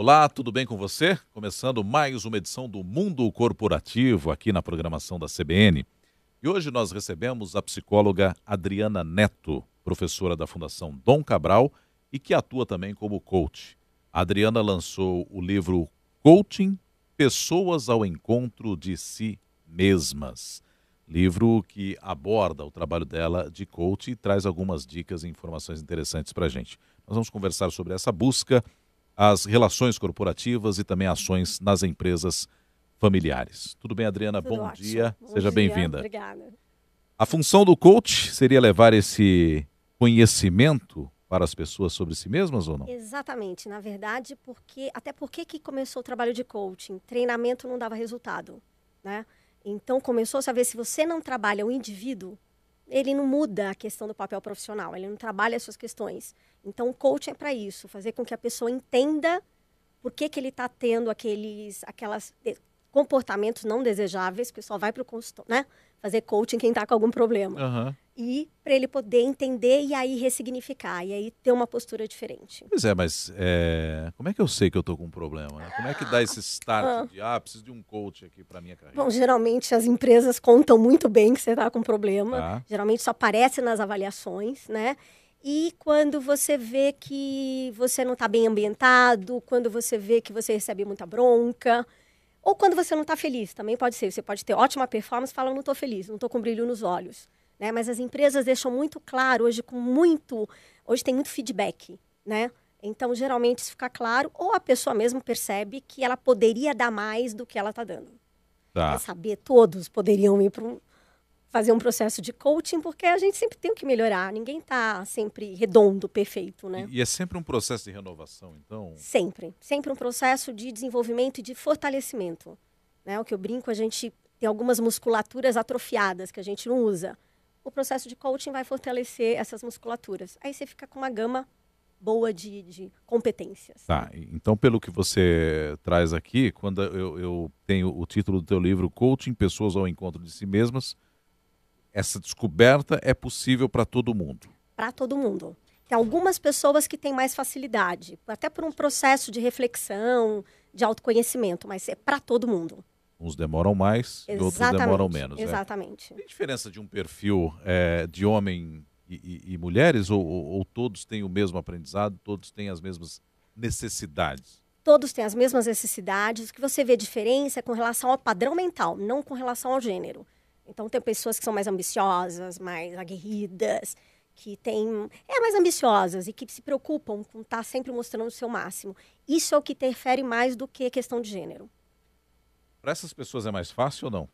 Olá, tudo bem com você? Começando mais uma edição do Mundo Corporativo aqui na programação da CBN. E hoje nós recebemos a psicóloga Adriana Neto, professora da Fundação Dom Cabral e que atua também como coach. A Adriana lançou o livro Coaching: Pessoas ao Encontro de Si Mesmas. Livro que aborda o trabalho dela de coach e traz algumas dicas e informações interessantes para a gente. Nós vamos conversar sobre essa busca, as relações corporativas e também ações nas empresas familiares. Tudo bem, Adriana? Tudo Bom ótimo. dia, Bom seja dia, bem-vinda. Obrigada. A função do coach seria levar esse conhecimento para as pessoas sobre si mesmas ou não? Exatamente, na verdade, até porque que começou o trabalho de coaching? Treinamento não dava resultado, né? Então começou-se a ver, se você não trabalha o indivíduo, ele não muda a questão do papel profissional, ele não trabalha as suas questões. Então o coaching é para isso, fazer com que a pessoa entenda por que ele está tendo aquelas comportamentos não desejáveis, porque só vai para o consultório, né? Fazer coaching quem está com algum problema. Aham. E para ele poder entender e aí ressignificar, e aí ter uma postura diferente. Pois é, mas como é que eu sei que eu estou com um problema, né? Como é que dá esse start de, preciso de um coach aqui para minha carreira? Bom, geralmente as empresas contam muito bem que você está com problema, Tá. geralmente isso aparece nas avaliações, né? E quando você vê que você não está bem ambientado, quando você vê que você recebe muita bronca, ou quando você não está feliz, também pode ser. Você pode ter ótima performance e falar, não estou feliz, não estou com brilho nos olhos. Né? Mas as empresas deixam muito claro, hoje tem muito feedback, né? Então, geralmente, isso fica claro, ou a pessoa mesmo percebe que ela poderia dar mais do que ela está dando. Tá. Quer saber? Todos poderiam ir fazer um processo de coaching, porque a gente sempre tem que melhorar. Ninguém está sempre redondo, perfeito, né? E é sempre um processo de renovação, então? Sempre. Sempre um processo de desenvolvimento e de fortalecimento. Né? O que eu brinco, a gente tem algumas musculaturas atrofiadas que a gente não usa. O processo de coaching vai fortalecer essas musculaturas. Aí você fica com uma gama boa de competências. Tá, então pelo que você traz aqui, quando eu tenho o título do teu livro, Coaching: Pessoas ao Encontro de Si Mesmas, essa descoberta é possível para todo mundo? Para todo mundo. Tem algumas pessoas que têm mais facilidade, até por um processo de reflexão, de autoconhecimento, mas é para todo mundo. Uns demoram mais e outros demoram menos. Exatamente. Tem diferença de um perfil de homem e mulheres ou todos têm o mesmo aprendizado, todos têm as mesmas necessidades? Todos têm as mesmas necessidades. O que você vê diferença é com relação ao padrão mental, não com relação ao gênero. Então, tem pessoas que são mais ambiciosas, mais aguerridas, que mais ambiciosas e que se preocupam com estar sempre mostrando o seu máximo. Isso é o que interfere mais do que a questão de gênero. Para essas pessoas é mais fácil ou não?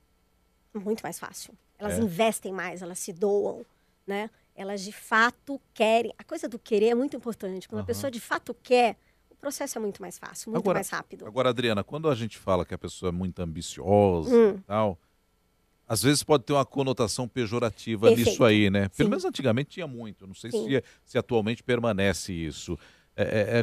Muito mais fácil. Elas investem mais, elas se doam, né? Elas de fato querem. A coisa do querer é muito importante. Quando a pessoa de fato quer, o processo é muito mais fácil, muito mais rápido. Agora, Adriana, quando a gente fala que a pessoa é muito ambiciosa e tal, às vezes pode ter uma conotação pejorativa nisso aí, né? Pelo menos antigamente tinha muito. Não sei se atualmente permanece isso.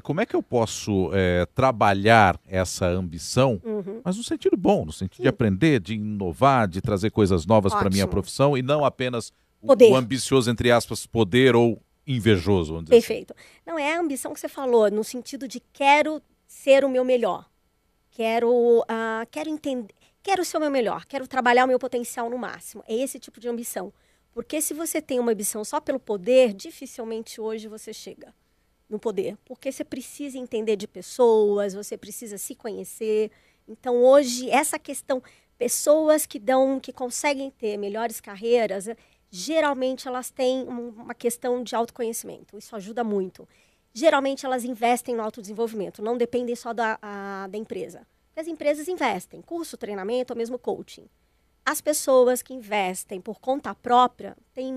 Como é que eu posso trabalhar essa ambição, mas no sentido bom, no sentido de aprender, de inovar, de trazer coisas novas para a minha profissão e não apenas o ambicioso, entre aspas, poder ou invejoso, vamos dizer Perfeito. Assim. Não, é a ambição que você falou, no sentido de quero ser o meu melhor. Quero entender, quero ser o meu melhor, quero trabalhar o meu potencial no máximo. É esse tipo de ambição. Porque se você tem uma ambição só pelo poder, dificilmente hoje você chega no poder. Porque você precisa entender de pessoas, você precisa se conhecer. Então, hoje, essa questão, pessoas que conseguem ter melhores carreiras, geralmente elas têm uma questão de autoconhecimento. Isso ajuda muito. Geralmente elas investem no autodesenvolvimento, não dependem só da empresa. As empresas investem, curso, treinamento ou mesmo coaching. As pessoas que investem por conta própria têm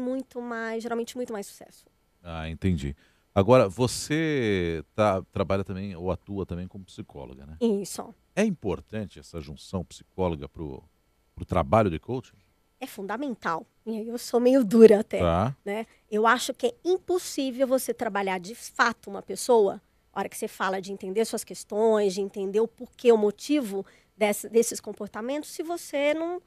geralmente muito mais sucesso. Ah, entendi. Agora, você trabalha também ou atua também como psicóloga, né? Isso. É importante essa junção psicóloga para o trabalho de coaching? É fundamental. E aí eu sou meio dura até. Tá. Né? Eu acho que é impossível você trabalhar de fato uma pessoa, a hora que você fala de entender suas questões, de entender o porquê, o motivo desses comportamentos, se você não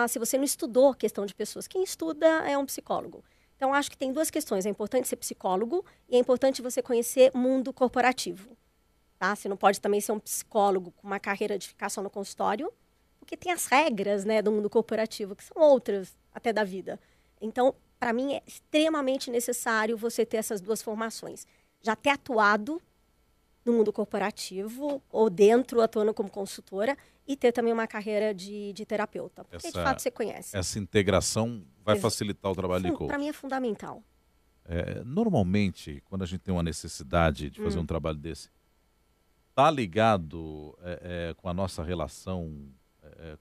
se você não estudou a questão de pessoas. Quem estuda é um psicólogo. Então, acho que tem duas questões. É importante ser psicólogo e é importante você conhecer mundo corporativo. tá? Você não pode também ser um psicólogo com uma carreira de ficar só no consultório, porque tem as regras, né, do mundo corporativo, que são outras até da vida. Então, para mim, é extremamente necessário você ter essas duas formações. Já ter atuado no mundo corporativo, ou dentro, atuando como consultora, e ter também uma carreira de terapeuta. Porque, de fato, você conhece. Essa integração vai facilitar o trabalho de coach. Para mim é fundamental. Normalmente, quando a gente tem uma necessidade de fazer um trabalho desse, está ligado com a nossa relação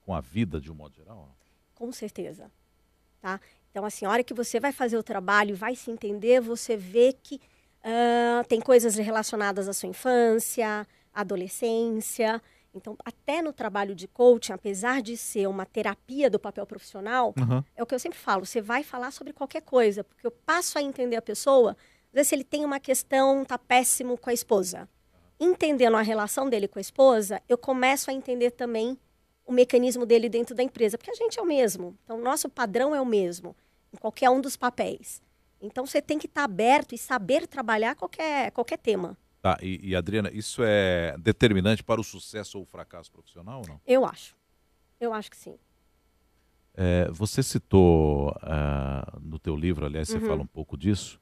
com a vida de um modo geral? Com certeza. Tá? Então, assim, a hora que você vai fazer o trabalho e vai se entender, você vê que tem coisas relacionadas à sua infância, à adolescência. Então, até no trabalho de coaching, apesar de ser uma terapia do papel profissional, é o que eu sempre falo, você vai falar sobre qualquer coisa, porque eu passo a entender a pessoa, às vezes se ele tem uma questão, tá péssimo com a esposa. Entendendo a relação dele com a esposa, eu começo a entender também o mecanismo dele dentro da empresa, porque a gente é o mesmo. Então, o nosso padrão é o mesmo, em qualquer um dos papéis. Então, você tem que estar aberto e saber trabalhar qualquer tema. Tá, e Adriana, isso é determinante para o sucesso ou o fracasso profissional ou não? Eu acho. Eu acho que sim. Você citou no teu livro, aliás, você fala um pouco disso,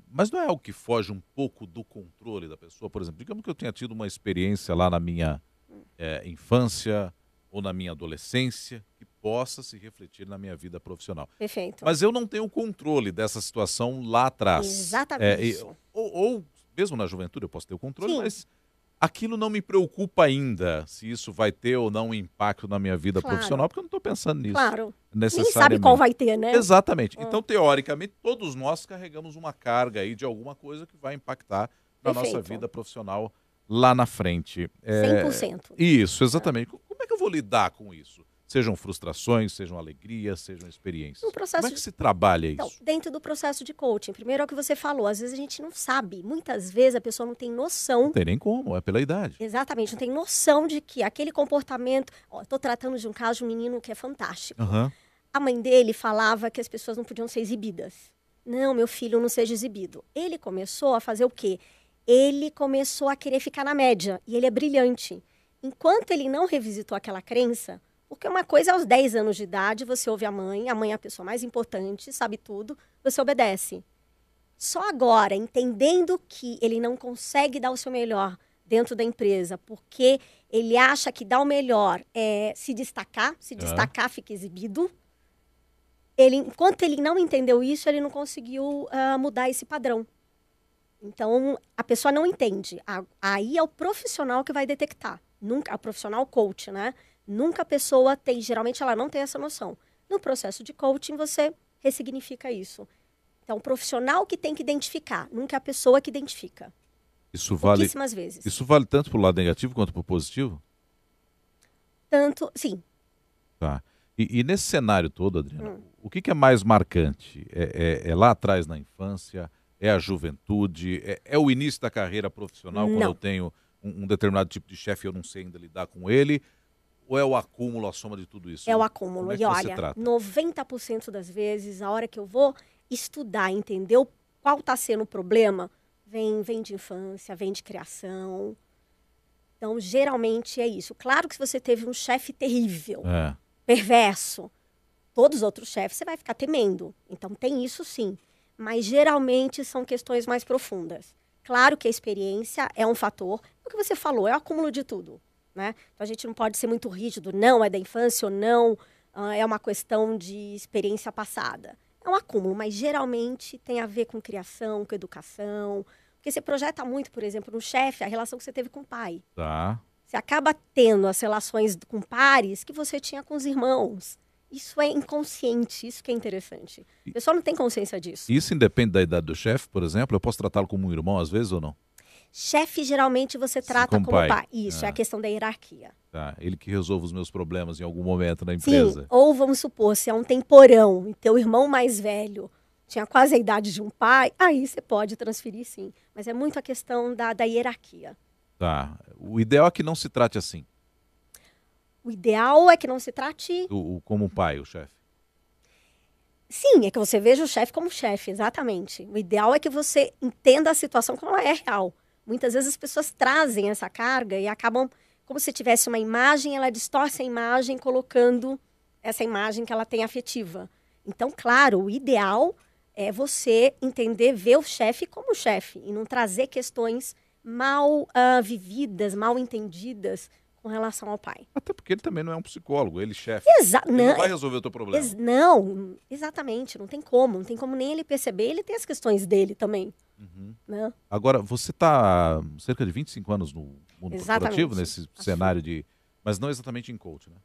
mas não é algo que foge um pouco do controle da pessoa? Por exemplo, digamos que eu tenha tido uma experiência lá na minha infância ou na minha adolescência que possa se refletir na minha vida profissional. Perfeito. Mas eu não tenho controle dessa situação lá atrás. Exatamente isso. Ou mesmo na juventude eu posso ter o controle, Sim. mas aquilo não me preocupa ainda, se isso vai ter ou não um impacto na minha vida profissional, porque eu não estou pensando nisso. Claro. Nem Necessariamente. sabe qual vai ter, né? Exatamente. Então, teoricamente, todos nós carregamos uma carga aí de alguma coisa que vai impactar na nossa vida profissional lá na frente. 100%. Isso, exatamente. Como é que eu vou lidar com isso? Sejam frustrações, sejam alegrias, sejam experiências. Como é que se trabalha isso? Então, dentro do processo de coaching, primeiro é o que você falou, às vezes a gente não sabe, muitas vezes a pessoa não tem noção. Não tem nem como, é pela idade. Exatamente, não tem noção de que aquele comportamento... Estou tratando de um caso de um menino que é fantástico. A mãe dele falava que as pessoas não podiam ser exibidas. Não, meu filho, não seja exibido. Ele começou a fazer o quê? Ele começou a querer ficar na média, e ele é brilhante. Enquanto ele não revisitou aquela crença... Porque uma coisa é aos 10 anos de idade, você ouve a mãe é a pessoa mais importante, sabe tudo, você obedece. Só agora, entendendo que ele não consegue dar o seu melhor dentro da empresa, porque ele acha que dar o melhor é se destacar fica exibido, enquanto ele não entendeu isso, ele não conseguiu mudar esse padrão. Então, a pessoa não entende. Aí é o profissional que vai detectar. Nunca, o profissional coach, né? Nunca a pessoa tem, geralmente ela não tem essa noção. No processo de coaching, você ressignifica isso. Então, o profissional que tem que identificar, nunca é a pessoa que identifica. Isso vale, pouquíssimas vezes. Isso vale tanto para o lado negativo quanto para o positivo? Tanto, sim. Tá. E nesse cenário todo, Adriana, o que é mais marcante? É lá atrás na infância? É a juventude? É o início da carreira profissional, quando eu tenho um determinado tipo de chefe e eu não sei ainda lidar com ele? Ou é o acúmulo, a soma de tudo isso? É o acúmulo. E olha, 90% das vezes, a hora que eu vou estudar, entender qual está sendo o problema, vem de infância, vem de criação. Então, geralmente é isso. Claro que se você teve um chefe terrível, perverso, todos os outros chefes você vai ficar temendo. Então, tem isso sim. Mas, geralmente, são questões mais profundas. Claro que a experiência é um fator. O que você falou, é o acúmulo de tudo. Né? Então, a gente não pode ser muito rígido, não é da infância ou não, é uma questão de experiência passada. É um acúmulo, mas geralmente tem a ver com criação, com educação, porque você projeta muito, por exemplo, no chefe, a relação que você teve com o pai. Tá. Você acaba tendo as relações com pares que você tinha com os irmãos. Isso é inconsciente, isso que é interessante. A pessoa não tem consciência disso. Isso independe da idade do chefe, por exemplo? Eu posso tratá-lo como um irmão às vezes ou não? Chefe, geralmente, você trata como pai. Isso, é a questão da hierarquia. Tá, ele que resolve os meus problemas em algum momento na empresa. Sim, ou vamos supor, se é um temporão e teu irmão mais velho tinha quase a idade de um pai, aí você pode transferir sim. Mas é muito a questão da hierarquia. Tá, o ideal é que não se trate assim. O ideal é que não se trate... Como pai, o chefe. Sim, é que você veja o chefe como chefe, exatamente. O ideal é que você entenda a situação como ela é real. Muitas vezes as pessoas trazem essa carga e acabam, como se tivesse uma imagem, ela distorce a imagem colocando essa imagem que ela tem afetiva. Então, claro, o ideal é você entender, ver o chefe como chefe e não trazer questões mal vividas, mal entendidas com relação ao pai. Até porque ele também não é um psicólogo, ele chefe. Ele Não, não vai resolver o teu problema. não, exatamente, não tem como nem ele perceber, ele tem as questões dele também. Né? Agora, você está cerca de 25 anos no mundo Exatamente. corporativo, nesse cenário de... Mas não exatamente em coach, né?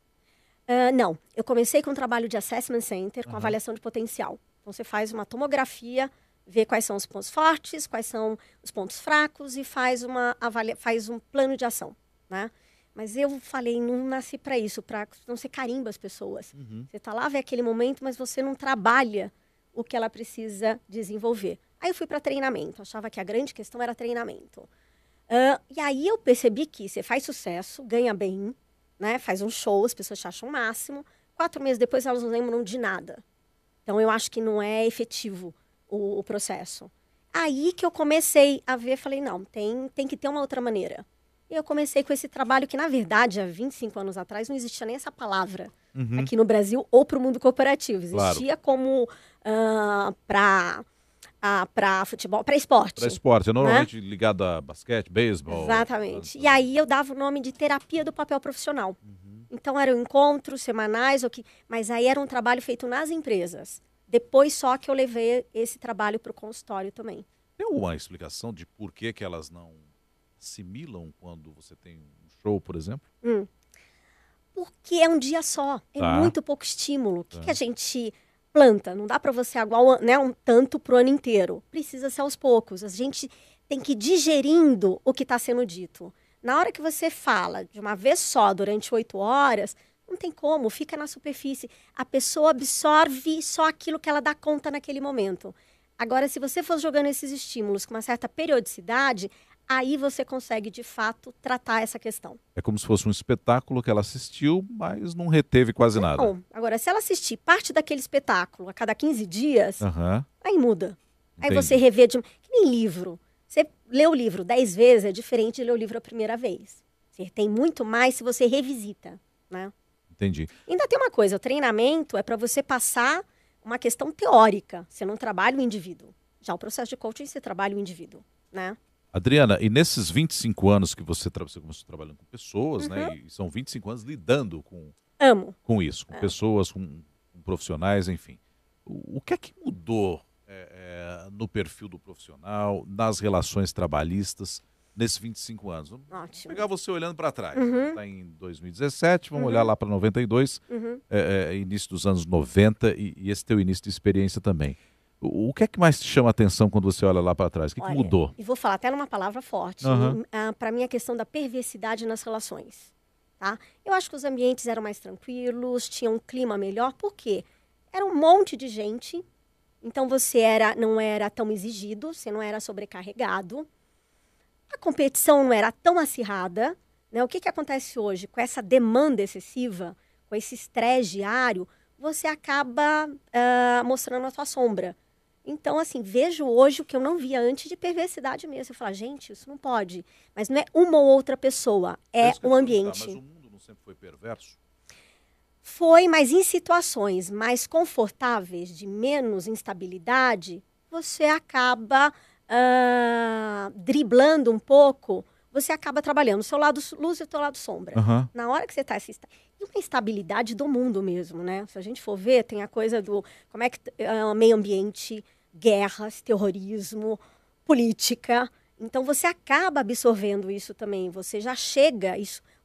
Não, eu comecei com um trabalho de assessment center, com avaliação de potencial. Então, você faz uma tomografia, vê quais são os pontos fortes, quais são os pontos fracos e faz um plano de ação, né? Mas eu falei, não nasci para isso, para não ser carimba as pessoas. Você está lá, vê aquele momento, mas você não trabalha o que ela precisa desenvolver. Aí eu fui para treinamento, achava que a grande questão era treinamento. E aí eu percebi que você faz sucesso, ganha bem, né? Faz um show, as pessoas te acham o máximo. 4 meses depois elas não lembram de nada. Então eu acho que não é efetivo o processo. Aí que eu comecei a ver, falei, não, tem que ter uma outra maneira. E eu comecei com esse trabalho que, na verdade, há 25 anos atrás, não existia nem essa palavra aqui no Brasil ou para o mundo corporativo. Existia como para futebol, para esporte. Para esporte, é normalmente ligado a basquete, beisebol. Exatamente. E aí eu dava o nome de terapia do papel profissional. Então eram encontros semanais, mas aí era um trabalho feito nas empresas. Depois só que eu levei esse trabalho para o consultório também. Tem uma explicação de por que elas não assimilam quando você tem um show, por exemplo? Porque é um dia só, é Tá. muito pouco estímulo. O que a gente planta? Não dá para você aguar, né, um tanto pro ano inteiro. Precisa ser aos poucos. A gente tem que ir digerindo o que está sendo dito. Na hora que você fala de uma vez só, durante 8 horas, não tem como, fica na superfície. A pessoa absorve só aquilo que ela dá conta naquele momento. Agora, se você for jogando esses estímulos com uma certa periodicidade, aí você consegue, de fato, tratar essa questão. É como se fosse um espetáculo que ela assistiu, mas não reteve quase nada. Bom, agora, se ela assistir parte daquele espetáculo a cada 15 dias, aí muda. Aí Entendi. você revê que nem livro. Você lê o livro 10 vezes, é diferente de ler o livro a primeira vez. Você tem muito mais se você revisita, né? Entendi. Ainda tem uma coisa, o treinamento é para você passar uma questão teórica. Você não trabalha o indivíduo. Já o processo de coaching, você trabalha o indivíduo, né? Adriana, e nesses 25 anos que você começou trabalhando com pessoas, né? E são 25 anos lidando com isso, com pessoas, com profissionais, enfim. O que é que mudou no perfil do profissional, nas relações trabalhistas, nesses 25 anos? Vamos Ótimo. pegar você olhando para trás. Está em 2017, vamos olhar lá para 92, início dos anos 90 e esse teu início de experiência também. O que é que mais te chama a atenção quando você olha lá para trás? O que mudou? E vou falar até numa palavra forte. Para mim, a questão da perversidade nas relações. Tá? Eu acho que os ambientes eram mais tranquilos, tinha um clima melhor. Por quê? Era um monte de gente. Então, você não era tão exigido, você não era sobrecarregado. A competição não era tão acirrada. Né? O que acontece hoje? Com essa demanda excessiva, com esse estresse diário, você acaba mostrando a sua sombra. Então, assim, vejo hoje o que eu não via antes de perversidade mesmo. Eu falo, gente, isso não pode. Mas não é uma ou outra pessoa, é um ambiente. Mas o mundo não sempre foi perverso? Foi, mas em situações mais confortáveis, de menos instabilidade, você acaba driblando um pouco, você acaba trabalhando o seu lado luz e o teu lado sombra. Na hora que você está... E uma instabilidade do mundo mesmo, né? Se a gente for ver, tem a coisa do como é que meio ambiente, guerras, terrorismo, política. Então, você acaba absorvendo isso também. Você já chega,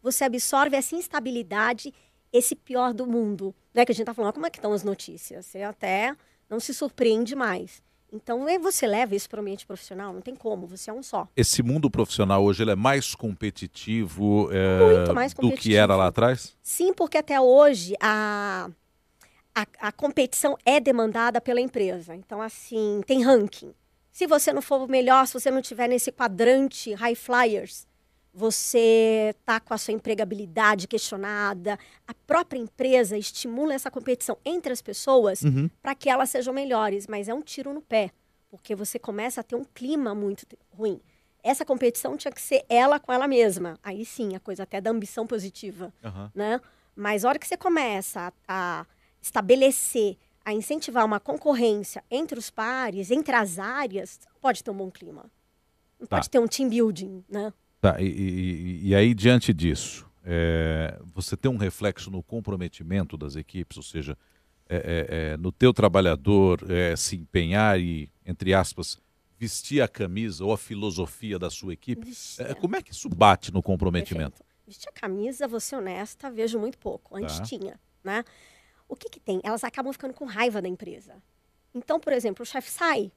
você absorve essa instabilidade, esse pior do mundo. Né? Que a gente está falando, como é que estão as notícias? Você até não se surpreende mais. Então, você leva isso para o ambiente profissional, não tem como, você é um só. Esse mundo profissional hoje ele é mais competitivo, muito mais competitivo do que era lá atrás? Sim, porque até hoje a competição é demandada pela empresa. Então, assim, tem ranking. Se você não for o melhor, se você não estiver nesse quadrante high flyers, você está com a sua empregabilidade questionada. A própria empresa estimula essa competição entre as pessoas para que elas sejam melhores, mas é um tiro no pé, porque você começa a ter um clima muito ruim. Essa competição tinha que ser ela com ela mesma. Aí sim, a coisa até da ambição positiva, né? Mas a hora que você começa a estabelecer, a incentivar uma concorrência entre os pares, entre as áreas, pode ter um bom clima. Não pode ter um team building, né? Tá, e aí, diante disso, você tem um reflexo no comprometimento das equipes, ou seja, no teu trabalhador se empenhar e, entre aspas, vestir a camisa ou a filosofia da sua equipe. Como é que isso bate no comprometimento? Perfeito. Vestir a camisa, vou ser honesta, vejo muito pouco. Antes tinha, né? O que tem? Elas acabam ficando com raiva da empresa. Então, por exemplo, o chefe sai,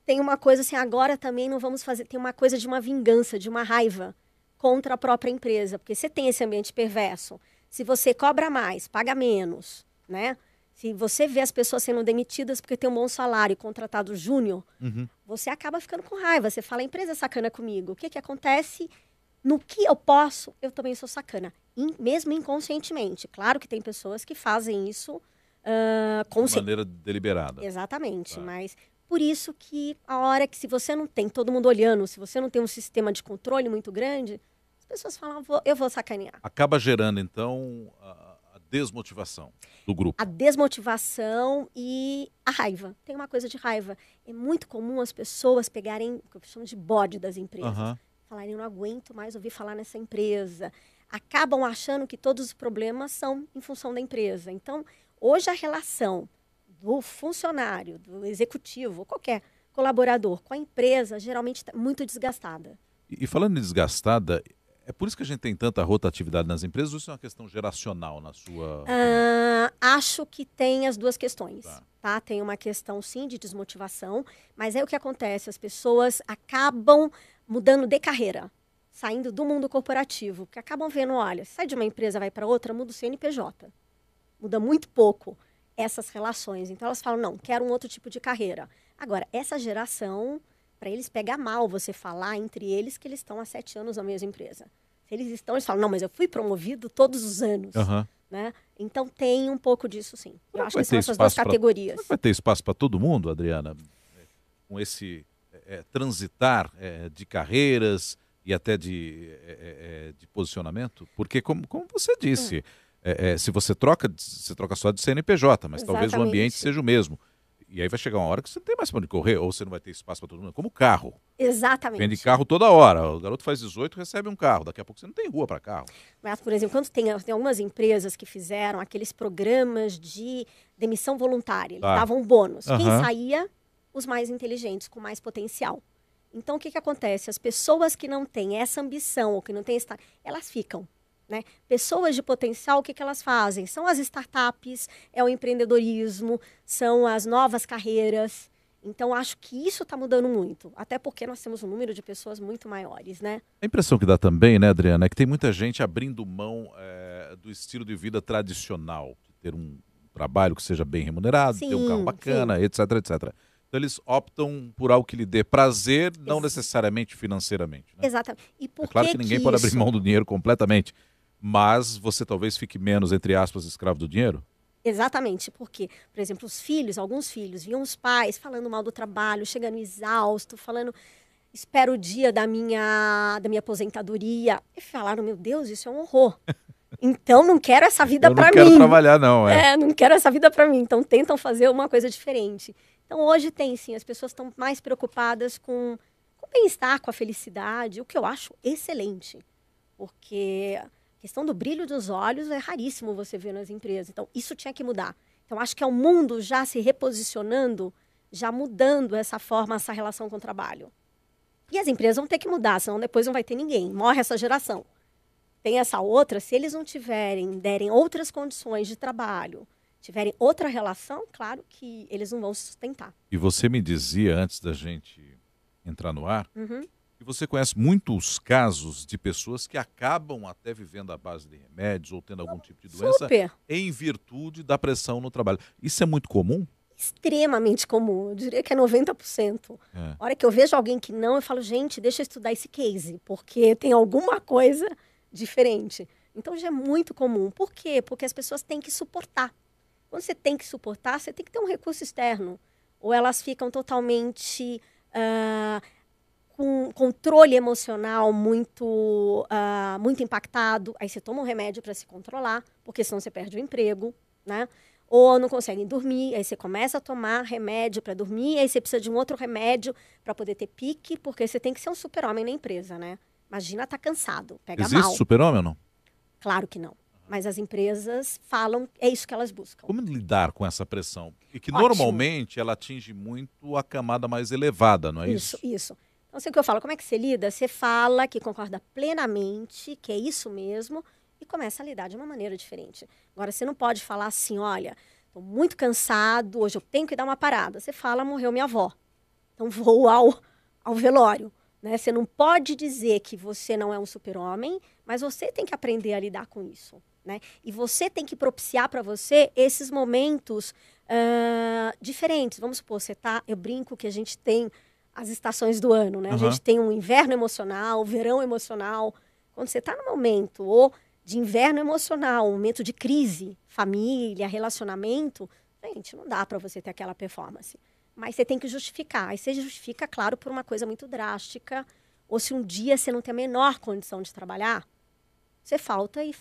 tem uma coisa assim, agora também não vamos fazer, tem uma coisa de uma vingança, de uma raiva contra a própria empresa, porque você tem esse ambiente perverso. Se você cobra mais, paga menos, né? Se você vê as pessoas sendo demitidas porque tem um bom salário e contratado júnior, você acaba ficando com raiva. Você fala, a empresa é sacana comigo. O que acontece? No que eu posso, eu também sou sacana. Mesmo inconscientemente. Claro que tem pessoas que fazem isso de maneira deliberada. Exatamente, mas por isso que a hora que se você não tem todo mundo olhando, se você não tem um sistema de controle muito grande, as pessoas falam, eu vou sacanear. Acaba gerando, então, a desmotivação do grupo. A desmotivação e a raiva. Tem uma coisa de raiva. É muito comum as pessoas pegarem o que eu chamo de bode das empresas. Falarem, eu não aguento mais ouvir falar nessa empresa. Acabam achando que todos os problemas são em função da empresa. Então, hoje a relação do funcionário, do executivo, qualquer colaborador com a empresa, geralmente está muito desgastada. E falando em desgastada, é por isso que a gente tem tanta rotatividade nas empresas ou isso é uma questão geracional na sua... Acho que tem as duas questões. Tá? Tem uma questão, sim, de desmotivação, mas aí o que acontece? As pessoas acabam mudando de carreira, saindo do mundo corporativo, porque acabam vendo, olha, sai de uma empresa, vai para outra, muda o CNPJ. Muda muito pouco essas relações. Então, elas falam, não, quero um outro tipo de carreira. Agora, essa geração, para eles pegar mal você falar entre eles que eles estão há 7 anos na mesma empresa. Se eles estão, eles falam, não, mas eu fui promovido todos os anos. Né? Então, tem um pouco disso, sim. Eu acho que são essas duas categorias. Vai ter espaço para todo mundo, Adriana? Com esse transitar de carreiras e até de posicionamento? Porque, como você disse... se você troca só de CNPJ, mas talvez o ambiente seja o mesmo. E aí vai chegar uma hora que você não tem mais para onde correr, ou você não vai ter espaço para todo mundo, como carro. Exatamente. Vende carro toda hora. O garoto faz 18, recebe um carro. Daqui a pouco você não tem rua para carro. Mas, por exemplo, quando tem algumas empresas que fizeram aqueles programas de demissão voluntária, eles davam bônus. Quem saía? Os mais inteligentes, com mais potencial. Então, o que acontece? As pessoas que não têm essa ambição, ou que não têm elas ficam. Né? Pessoas de potencial, o que elas fazem? São as startups, é o empreendedorismo, são as novas carreiras. Então, acho que isso está mudando muito. Até porque nós temos um número de pessoas muito maiores, né? A impressão que dá também, né, Adriana, é que tem muita gente abrindo mão do estilo de vida tradicional. De ter um trabalho que seja bem remunerado, ter um carro bacana, etc, etc. Então, eles optam por algo que lhe dê prazer, não necessariamente financeiramente. Né? Exatamente. E por é claro que ninguém pode abrir mão do dinheiro completamente. Mas você talvez fique menos, entre aspas, escravo do dinheiro? Exatamente, porque, por exemplo, alguns filhos, viam os pais falando mal do trabalho, chegando exausto, falando, espero o dia da minha aposentadoria. E falaram, meu Deus, isso é um horror. Então, não quero essa vida para mim. Eu não quero trabalhar, não. Não quero essa vida para mim. Então, tentam fazer uma coisa diferente. Então, hoje tem, sim, as pessoas estão mais preocupadas com o bem-estar, com a felicidade, o que eu acho excelente. Porque... a questão do brilho dos olhos é raríssimo você ver nas empresas. Então, isso tinha que mudar. Então, acho que é o mundo já se reposicionando, já mudando essa forma, essa relação com o trabalho. E as empresas vão ter que mudar, senão depois não vai ter ninguém. Morre essa geração. Tem essa outra, se eles não derem outras condições de trabalho, tiverem outra relação, claro que eles não vão se sustentar. E você me dizia, antes da gente entrar no ar, e você conhece muitos casos de pessoas que acabam até vivendo à base de remédios ou tendo algum tipo de doença em virtude da pressão no trabalho. Isso é muito comum? Extremamente comum. Eu diria que é 90%. A hora que eu vejo alguém que não, eu falo, gente, deixa eu estudar esse case, porque tem alguma coisa diferente. Então já é muito comum. Por quê? Porque as pessoas têm que suportar. Quando você tem que suportar, você tem que ter um recurso externo. Ou elas ficam totalmente... com controle emocional muito impactado, aí você toma um remédio para se controlar, porque senão você perde o emprego, né? Ou não conseguem dormir, aí você começa a tomar remédio para dormir, aí você precisa de um outro remédio para poder ter pique, porque você tem que ser um super-homem na empresa, né? Imagina estar cansado, pega Existe mal. super-homem ou não? Claro que não. Mas as empresas falam, é isso que elas buscam. Como lidar com essa pressão? E que Ótimo. normalmente ela atinge muito a camada mais elevada, não é isso? Isso. Então, assim que eu falo, como é que você lida? Você fala que concorda plenamente, que é isso mesmo, e começa a lidar de uma maneira diferente. Agora, você não pode falar assim, olha, estou muito cansado, hoje eu tenho que dar uma parada. Você fala, morreu minha avó. Então, vou ao velório. Né? Você não pode dizer que você não é um super-homem, mas você tem que aprender a lidar com isso. Né? E você tem que propiciar para você esses momentos diferentes. Vamos supor, eu brinco que a gente tem as estações do ano, né? A gente tem um inverno emocional, verão emocional. Quando você está no momento ou de inverno emocional, um momento de crise, família, relacionamento, gente, não dá para você ter aquela performance. Mas você tem que justificar. Aí você justifica, claro, por uma coisa muito drástica. Ou se um dia você não tem a menor condição de trabalhar, você falta e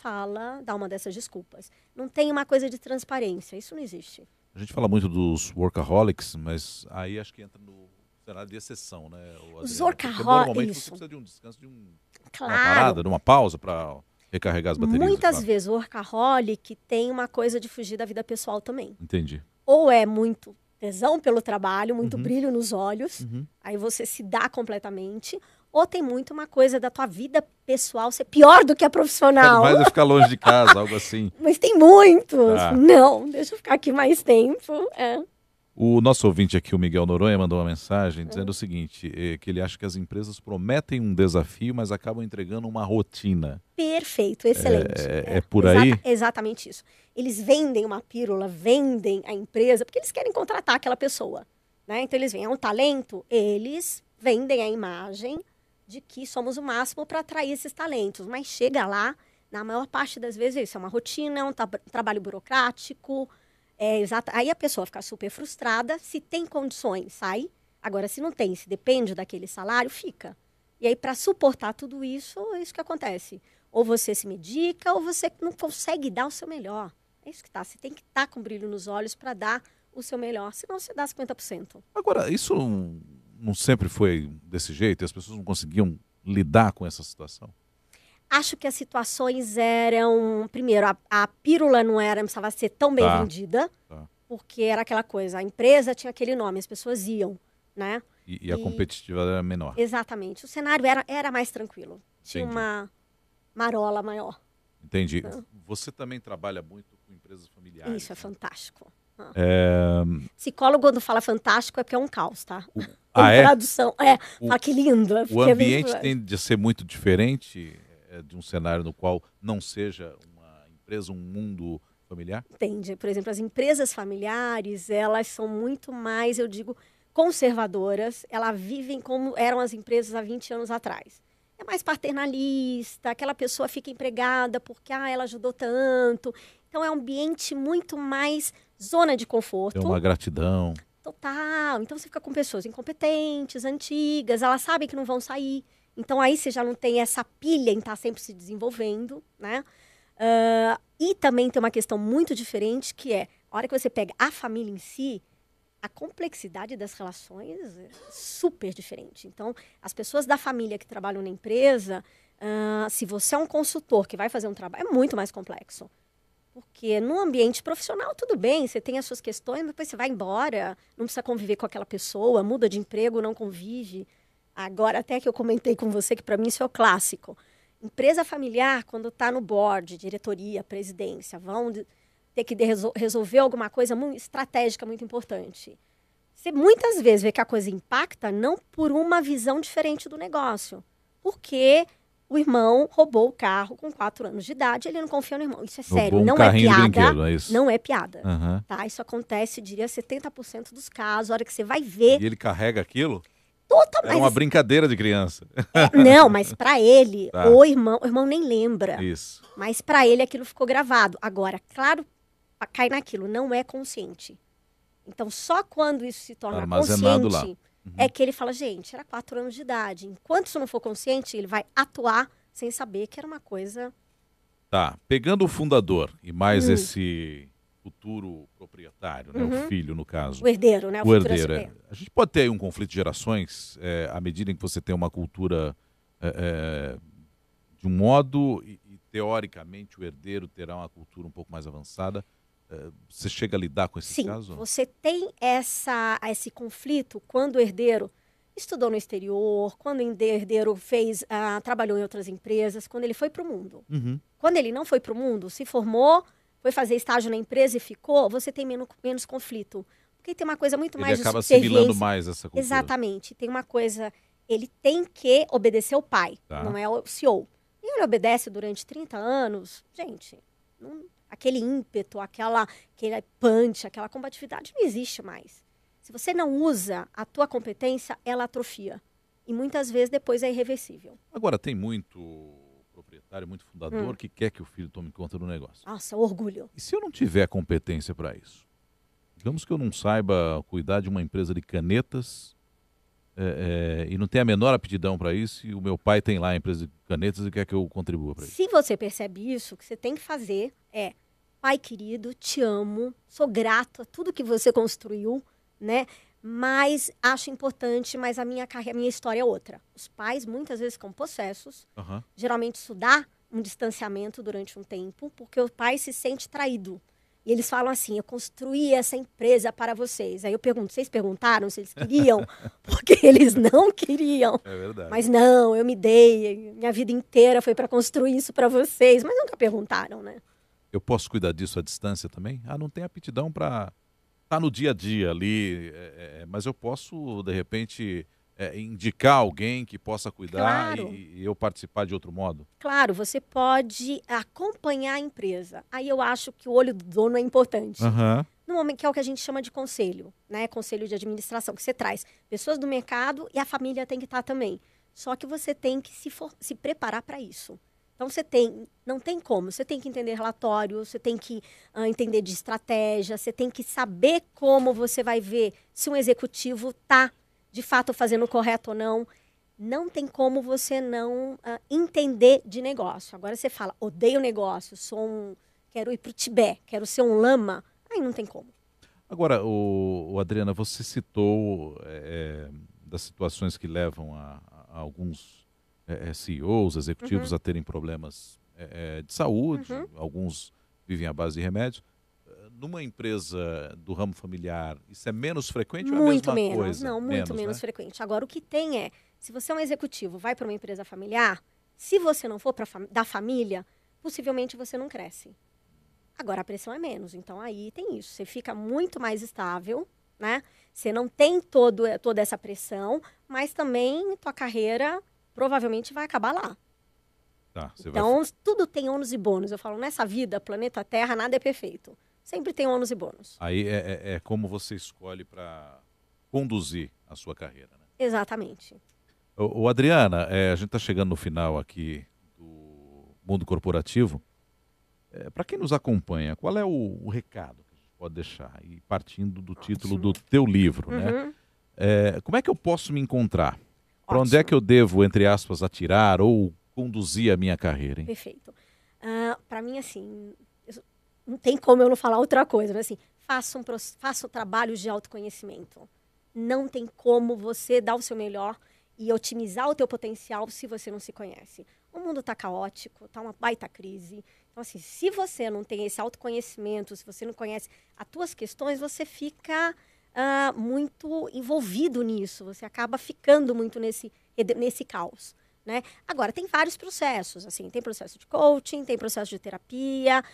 dá uma dessas desculpas. Não tem uma coisa de transparência. Isso não existe. A gente fala muito dos workaholics, mas aí acho que entra no cenário de exceção, né? Os workaholics. Normalmente você precisa de um descanso, de uma parada, de uma pausa para recarregar as baterias. Muitas vezes o workaholic tem uma coisa de fugir da vida pessoal também. Entendi. Ou é muito tesão pelo trabalho, muito brilho nos olhos, aí você se dá completamente, ou tem muito uma coisa da tua vida pessoal ser pior do que a profissional. Mas é ficar longe de casa, algo assim. Mas tem muitos. Não, deixa eu ficar aqui mais tempo. O nosso ouvinte aqui, o Miguel Noronha, mandou uma mensagem dizendo o seguinte, que ele acha que as empresas prometem um desafio, mas acabam entregando uma rotina. Perfeito, excelente. É por aí? Exatamente isso. Eles vendem uma pílula, vendem a empresa, porque eles querem contratar aquela pessoa. Né? Então eles veem, é um talento, eles vendem a imagem de que somos o máximo para atrair esses talentos. Mas chega lá, na maior parte das vezes, isso é uma rotina, é um trabalho burocrático. Aí a pessoa fica super frustrada. Se tem condições, sai. Agora, se não tem, se depende daquele salário, fica. E aí, para suportar tudo isso, é isso que acontece. Ou você se medica, ou você não consegue dar o seu melhor. É isso que tá. Você tem que estar com brilho nos olhos para dar o seu melhor. Senão, você dá 50%. Agora, isso não sempre foi desse jeito? As pessoas não conseguiam lidar com essa situação? Acho que as situações eram... Primeiro, a pílula não precisava ser tão bem vendida, porque era aquela coisa, a empresa tinha aquele nome, as pessoas iam, né? E a competitividade era menor. Exatamente. O cenário era mais tranquilo. Tinha uma marola maior. Entendi. Você também trabalha muito com empresas familiares. Isso, é fantástico. Psicólogo, quando fala fantástico, é porque é um caos, tá? Tradução. Fala que lindo. O ambiente tende a ser muito diferente de um cenário no qual não seja uma empresa, um mundo familiar? Entendi. Por exemplo, as empresas familiares, elas são muito mais, eu digo, conservadoras. Elas vivem como eram as empresas há 20 anos atrás. É mais paternalista, aquela pessoa fica empregada porque ela ajudou tanto. Então, é um ambiente muito mais zona de conforto. Tem uma gratidão. Total. Então, você fica com pessoas incompetentes, antigas, elas sabem que não vão sair. Então, aí você já não tem essa pilha em estar sempre se desenvolvendo, né? E também tem uma questão muito diferente, que é, a hora que você pega a família em si, a complexidade das relações é super diferente. Então, as pessoas da família que trabalham na empresa, se você é um consultor que vai fazer um trabalho, é muito mais complexo. Porque no ambiente profissional, tudo bem, você tem as suas questões, mas depois você vai embora, não precisa conviver com aquela pessoa, muda de emprego, não convive. Agora, até que eu comentei com você que para mim isso é o clássico. Empresa familiar, quando está no board, diretoria, presidência, vão ter que resolver alguma coisa muito estratégica, muito importante. Você muitas vezes vê que a coisa impacta não por uma visão diferente do negócio. Porque o irmão roubou o carro com 4 anos de idade, ele não confia no irmão. Isso é sério, não é piada. Não é piada. Tá? Isso acontece, diria, 70% dos casos, a hora que você vai ver. E ele carrega aquilo? Totalmente. É uma brincadeira de criança. Não, mas para ele, o irmão nem lembra. Isso. Mas para ele aquilo ficou gravado. Agora, claro, cai naquilo, não é consciente. Então, só quando isso se torna armazenado lá. consciente é que ele fala, gente, era 4 anos de idade. Enquanto isso não for consciente, ele vai atuar sem saber que era uma coisa... Tá, pegando o fundador e mais esse futuro proprietário, né, o filho no caso. O herdeiro, né? O herdeiro. A gente pode ter aí um conflito de gerações à medida em que você tem uma cultura de um modo e teoricamente o herdeiro terá uma cultura um pouco mais avançada. Você chega a lidar com esse caso? Sim, você tem esse conflito quando o herdeiro estudou no exterior, quando o herdeiro trabalhou em outras empresas, quando ele foi para o mundo. Quando ele não foi para o mundo, se formou, foi fazer estágio na empresa e ficou, você tem menos conflito. Porque tem uma coisa muito mais de acaba subserviência. assimilando mais essa cultura. Exatamente. Tem uma coisa, ele tem que obedecer ao pai, não é o CEO. E ele obedece durante 30 anos, gente, aquele ímpeto, aquele punch, aquela combatividade não existe mais. Se você não usa a tua competência, ela atrofia. E muitas vezes depois é irreversível. Agora, tem muito proprietário, muito fundador que quer que o filho tome conta do negócio. Nossa, orgulho. E se eu não tiver competência para isso? Digamos que eu não saiba cuidar de uma empresa de canetas e não tenho a menor aptidão para isso, e o meu pai tem lá a empresa de canetas e quer que eu contribua para isso. Se você percebe isso, o que você tem que fazer é: pai querido, te amo, sou grato a tudo que você construiu, né? Mas acho importante, mas a minha história é outra. Os pais muitas vezes ficam possessos. Geralmente isso dá um distanciamento durante um tempo, porque o pai se sente traído. E eles falam assim: eu construí essa empresa para vocês. Aí eu pergunto: vocês perguntaram se eles queriam? Porque eles não queriam. É verdade. Mas não, eu me dei, minha vida inteira foi para construir isso para vocês. Mas nunca perguntaram, né? Eu posso cuidar disso à distância também? Não tem aptidão para estar no dia a dia ali, mas eu posso, de repente, indicar alguém que possa cuidar e eu participar de outro modo? Claro, você pode acompanhar a empresa. Aí eu acho que o olho do dono é importante. No momento que é o que a gente chama de conselho, né? Conselho de administração, que você traz pessoas do mercado e a família tem que estar também. Só que você tem que se preparar para isso. Então, não tem como, você tem que entender relatório, você tem que entender de estratégia, você tem que saber como você vai ver se um executivo está, de fato, fazendo o correto ou não. Não tem como você não entender de negócio. Agora você fala: odeio negócio, quero ir para o Tibete, quero ser um lama. Aí não tem como. Agora, Adriana, você citou das situações que levam a alguns CEOs, executivos a terem problemas de saúde, alguns vivem à base de remédios. Numa empresa do ramo familiar, isso é menos frequente ou é a mesma coisa? Não, muito menos frequente. Agora, o que tem se você é um executivo, vai para uma empresa familiar, se você não for da família, possivelmente você não cresce. Agora, a pressão é menos, então aí tem isso. Você fica muito mais estável, né? Você não tem toda essa pressão, mas também tua carreira provavelmente vai acabar lá. Então, tudo tem ônus e bônus. Eu falo, nessa vida, planeta Terra, nada é perfeito. Sempre tem ônus e bônus. Aí é como você escolhe para conduzir a sua carreira, né? Exatamente. Adriana, a gente está chegando no final aqui do Mundo Corporativo. Para quem nos acompanha, qual é o recado que a gente pode deixar? E partindo do título do teu livro, né? Como é que eu posso me encontrar? Para onde é que eu devo, entre aspas, atirar ou conduzir a minha carreira, hein? Perfeito. Para mim, assim, não tem como eu não falar outra coisa, mas assim, faça um trabalho de autoconhecimento. Não tem como você dar o seu melhor e otimizar o teu potencial se você não se conhece. O mundo está caótico, está uma baita crise. Então, assim, se você não tem esse autoconhecimento, se você não conhece as tuas questões, você fica muito envolvido nisso. Você acaba ficando muito nesse caos, né? Agora, tem vários processos. Assim, tem processo de coaching, tem processo de terapia,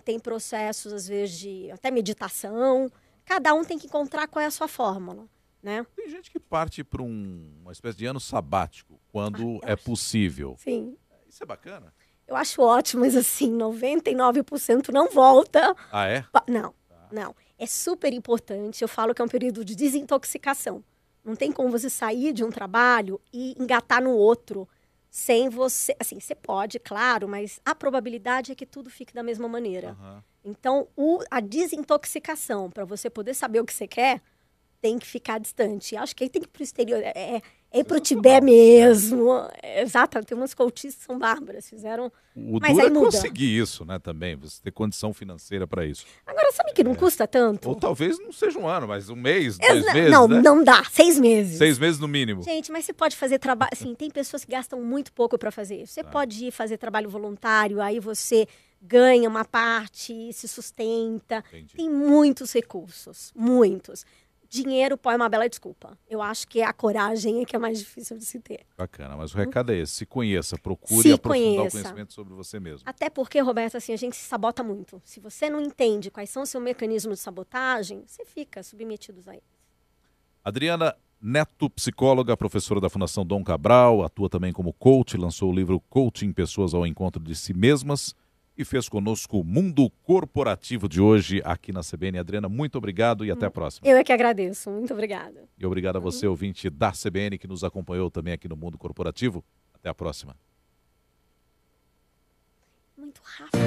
tem processos, às vezes, de até meditação. Cada um tem que encontrar qual é a sua fórmula, né? Tem gente que parte para uma espécie de ano sabático, quando é possível. Sim. Isso é bacana? Eu acho ótimo, mas assim, 99% não volta. Ah, é? Não, não. É super importante. Eu falo que é um período de desintoxicação. Não tem como você sair de um trabalho e engatar no outro. sem você... Assim, você pode, claro, mas a probabilidade é que tudo fique da mesma maneira. Aham. Então, a desintoxicação, para você poder saber o que você quer, tem que ficar distante. Acho que aí tem que ir pro exterior. É ir pro Tibete mesmo. Exato, tem umas coaches que são bárbaras, fizeram... O Mas duro aí é muda. conseguir isso, né, também. Você ter condição financeira para isso. Agora, sabe que não custa tanto? Ou talvez não seja um ano, mas um mês, 2 meses, Não, né? não dá. 6 meses. 6 meses no mínimo. Gente, mas você pode fazer trabalho... Assim, tem pessoas que gastam muito pouco para fazer isso. Você pode ir fazer trabalho voluntário, aí você ganha uma parte, se sustenta. Entendi. Tem muitos recursos, muitos. Dinheiro é uma bela desculpa. Eu acho que a coragem é que é mais difícil de se ter. Bacana, mas o recado é esse. Se conheça, procure Se aprofundar o conheça. conhecimento sobre você mesmo. Até porque, Roberto, assim, a gente se sabota muito. Se você não entende quais são os seus mecanismos de sabotagem, você fica submetido a eles. Adriana Neto, psicóloga, professora da Fundação Dom Cabral, atua também como coach, lançou o livro Coaching Pessoas ao Encontro de Si Mesmas e fez conosco o Mundo Corporativo de hoje aqui na CBN. Adriana, muito obrigado e até a próxima. Eu é que agradeço. Muito obrigada. E obrigado a você, ouvinte da CBN, que nos acompanhou também aqui no Mundo Corporativo. Até a próxima. Muito rápido.